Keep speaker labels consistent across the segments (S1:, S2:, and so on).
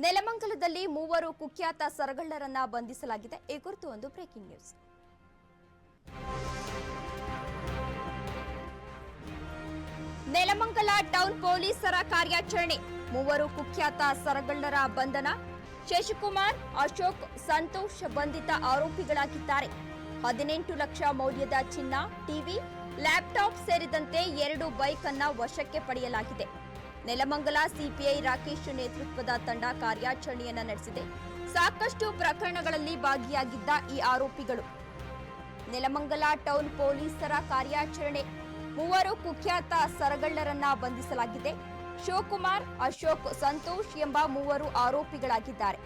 S1: ನೆಲಮಂಗಲದಲ್ಲಿ ಮೂವರು ಕುಖ್ಯಾತ ಸರಗಳ್ಳರನ್ನ ಬಂಧಿಸಲಾಗಿದೆ. ಈ ಕುರಿತು ಒಂದು ಬ್ರೇಕಿಂಗ್ ನ್ಯೂಸ್. ನೆಲಮಂಗಲ ಟೌನ್ ಪೊಲೀಸರ ಕಾರ್ಯಾಚರಣೆ. ಮೂವರು ಕುಖ್ಯಾತ ಸರಗಳ್ಳರ ಬಂಧನ. ಶಶಿಕುಮಾರ್, ಅಶೋಕ್, ಸಂತೋಷ್ ಬಂಧಿತ ಆರೋಪಿಗಳಾಗಿದ್ದಾರೆ. 18 ಲಕ್ಷ ಮೌಲ್ಯದ ಚಿನ್ನ, ಟಿವಿ, ಲ್ಯಾಪ್ಟಾಪ್ ಸೇರಿದಂತೆ 2 ಬೈಕ್ ಅನ್ನ ವಶಕ್ಕೆ ಪಡೆಯಲಾಗಿದೆ. ನೆಲಮಂಗಲ ಸಿಪಿಐ ರಾಕೇಶ್ ನೇತೃತ್ವದ ತಂಡ ಕಾರ್ಯಾಚರಣೆಯನ್ನ ನಡೆಸಿದೆ. ಸಾಕಷ್ಟು ಪ್ರಕರಣಗಳಲ್ಲಿ ಭಾಗಿಯಾಗಿದ್ದ ಈ ಆರೋಪಿಗಳು. ನೆಲಮಂಗಲ ಟೌನ್ ಪೊಲೀಸರ ಕಾರ್ಯಾಚರಣೆ. ಮೂವರು ಕುಖ್ಯಾತ ಸರಗಳ್ಳರನ್ನ ಬಂಧಿಸಲಾಗಿದೆ. ಶಿವಕುಮಾರ್, ಅಶೋಕ್, ಸಂತೋಷ್ ಎಂಬ ಮೂವರು ಆರೋಪಿಗಳಾಗಿದ್ದಾರೆ.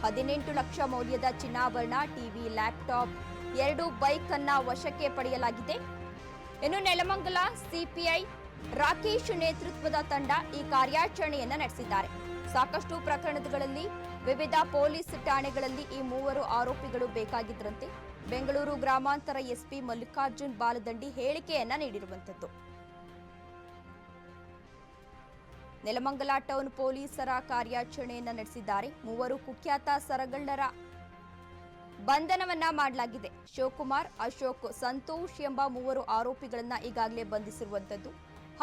S1: 18 ಲಕ್ಷ ಮೌಲ್ಯದ ಚಿನ್ನಾಭರಣ, ಟಿವಿ, ಲ್ಯಾಪ್ಟಾಪ್, 2 ಬೈಕ್ ಅನ್ನ ವಶಕ್ಕೆ ಪಡೆಯಲಾಗಿದೆ. ಇನ್ನು ನೆಲಮಂಗಲ ಸಿಪಿಐ ರಾಕೇಶ್ ನೇತೃತ್ವದ ತಂಡ ಈ ಕಾರ್ಯಾಚರಣೆಯನ್ನ ನಡೆಸಿದ್ದಾರೆ. ಸಾಕಷ್ಟು ಪ್ರಕರಣಗಳಲ್ಲಿ ವಿವಿಧ ಪೊಲೀಸ್ ಠಾಣೆಗಳಲ್ಲಿ ಈ ಮೂವರು ಆರೋಪಿಗಳು ಬೇಕಾಗಿದ್ದರಂತೆ. ಬೆಂಗಳೂರು ಗ್ರಾಮಾಂತರ ಎಸ್ಪಿ ಮಲ್ಲಿಕಾರ್ಜುನ್ ಬಾಲದಂಡಿ ಹೇಳಿಕೆಯನ್ನ ನೀಡಿರುವಂತದ್ದು. ನೆಲಮಂಗಲ ಟೌನ್ ಪೊಲೀಸರ ಕಾರ್ಯಾಚರಣೆಯನ್ನ ನಡೆಸಿದ್ದಾರೆ. ಮೂವರು ಕುಖ್ಯಾತ ಸರಗಳ್ಳರ ಬಂಧನವನ್ನ ಮಾಡಲಾಗಿದೆ. ಶಿವಕುಮಾರ್, ಅಶೋಕ್, ಸಂತೋಷ್ ಎಂಬ ಮೂವರು ಆರೋಪಿಗಳನ್ನ ಈಗಾಗಲೇ ಬಂಧಿಸಿರುವಂತದ್ದು.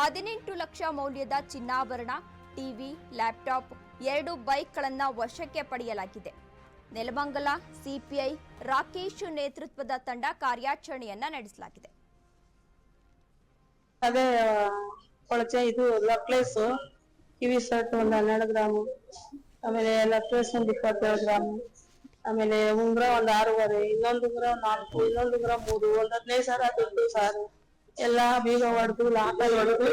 S1: 18 ಲಕ್ಷ ಮೌಲ್ಯದ ಚಿನ್ನಾಭರಣ, ಟಿವಿ, ಲ್ಯಾಪ್ಟಾಪ್, 2 ಬೈಕ್ಗಳನ್ನ ವಶಕ್ಕೆ ಪಡೆಯಲಾಗಿದೆ. ನೆಲಮಂಗಲ ಸಿಪಿಐ ರಾಕೇಶ್ ನೇತೃತ್ವದ ತಂಡ ಕಾರ್ಯಾಚರಣೆಯನ್ನ ನಡೆಸಲಾಗಿದೆ.
S2: ಅದೇ ಕೊಳಚೆ ಇದು ಲಕ್ಲೇಸ್, ಕಿವಿ ಸೆಟ್ ಒಂದು 12 ಗ್ರಾಮು, ಆಮೇಲೆ ಲಕ್ಲೇಸ್ ಒಂದು 27 ಗ್ರಾಮು, ಆಮೇಲೆ ಉಂಗುರ ಒಂದು 6.5, ಇನ್ನೊಂದು ಉಂಗುರ 4, ಇನ್ನೊಂದು ಉಂಗುರ 3, ಒಂದು 15 ಸಾವಿರ ದುಡ್ಡು ಸಾರು ಎಲ್ಲಾ ಬೀಗ ಹೊಡೆದು ಲಾಕ ಹೊಡೆದು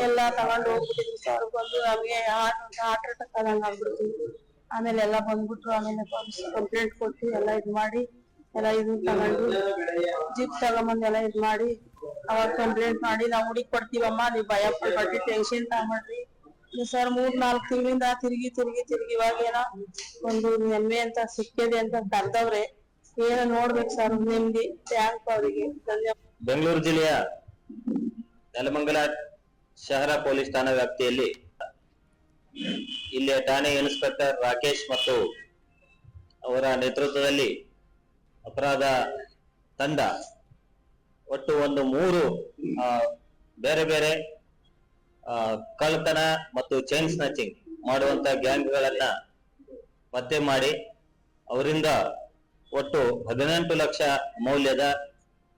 S2: ಎಲ್ಲಾ ತಗೊಂಡು ಹೋಗ್ಬಿಟ್ಟಿದ್ವಿ ಸರ್. ಬಂದು ನಮ್ಗೆ ಹಾರ್ಟ್ ಅಟ್ಯಾಕ್ ಆದಂಗ ಆಗ್ಬಿಡ್ತೀವಿ. ಆಮೇಲೆ ಎಲ್ಲಾ ಬಂದ್ಬಿಟ್ರು. ಆಮೇಲೆ ಕಂಪ್ಲೇಂಟ್ ಕೊಟ್ಟು ಎಲ್ಲ ಇದ್ ಮಾಡಿ ಎಲ್ಲ ಇದು ತಗೊಂಡು ಜೀಪ್ ತಗೊಂಬಂದ್ ಎಲ್ಲ ಇದ್ ಮಾಡಿ ಅವಾಗ ಕಂಪ್ಲೇಂಟ್ ಮಾಡಿ ನಾವು ಹುಡುಕಿ ಕೊಡ್ತೀವಮ್ಮ, ನೀವ್ ಭಯ ಪಡ್ಬೇಡಿ, ಟೆನ್ಷನ್ ತಗೊಂಡ್ರಿ ಸರ್. 3-4 ತಿಂಗಳಿಂದ ತಿರುಗಿ ಇವಾಗ ಏನೋ ಒಂದು ನೆಮ್ಮೆ ಅಂತ ಸಿಕ್ಕಿದೆ ಅಂತ ಕರ್ದವ್ರೆ. ಏನೋ ನೋಡ್ಬೇಕು ಸರ್, ನೆಮ್ಮದಿ. ಥ್ಯಾಂಕ್ ಅವರಿಗೆ ಧನ್ಯವಾದ.
S3: ಬೆಂಗಳೂರು ಜಿಲ್ಲೆಯ ನೆಲಮಂಗಲ ಶಹರ ಪೊಲೀಸ್ ಠಾಣಾ ವ್ಯಾಪ್ತಿಯಲ್ಲಿ ಇಲ್ಲಿಯ ಠಾಣೆ ಇನ್ಸ್ಪೆಕ್ಟರ್ ರಾಕೇಶ್ ಮತ್ತು ಅವರ ನೇತೃತ್ವದಲ್ಲಿ ಅಪರಾಧ ತಂಡ ಒಟ್ಟು ಒಂದು 3 ಬೇರೆ ಬೇರೆ ಕಳ್ಳತನ ಮತ್ತು ಚೈನ್ ಸ್ನಾಚಿಂಗ್ ಮಾಡುವಂತ ಗ್ಯಾಂಗ್ಗಳನ್ನ ಪತ್ತೆ ಮಾಡಿ ಅವರಿಂದ ಒಟ್ಟು 18 ಲಕ್ಷ ಮೌಲ್ಯದ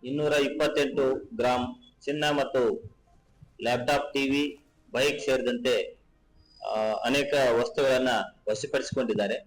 S3: 228 ಗ್ರಾಂ ಚಿನ್ನ ಮತ್ತು ಲ್ಯಾಪ್ಟಾಪ್, ಟಿವಿ, ಬೈಕ್ ಸೇರಿದಂತೆ ಅನೇಕ ವಸ್ತುಗಳನ್ನ ವಶಪಡಿಸಿಕೊಂಡಿದ್ದಾರೆ.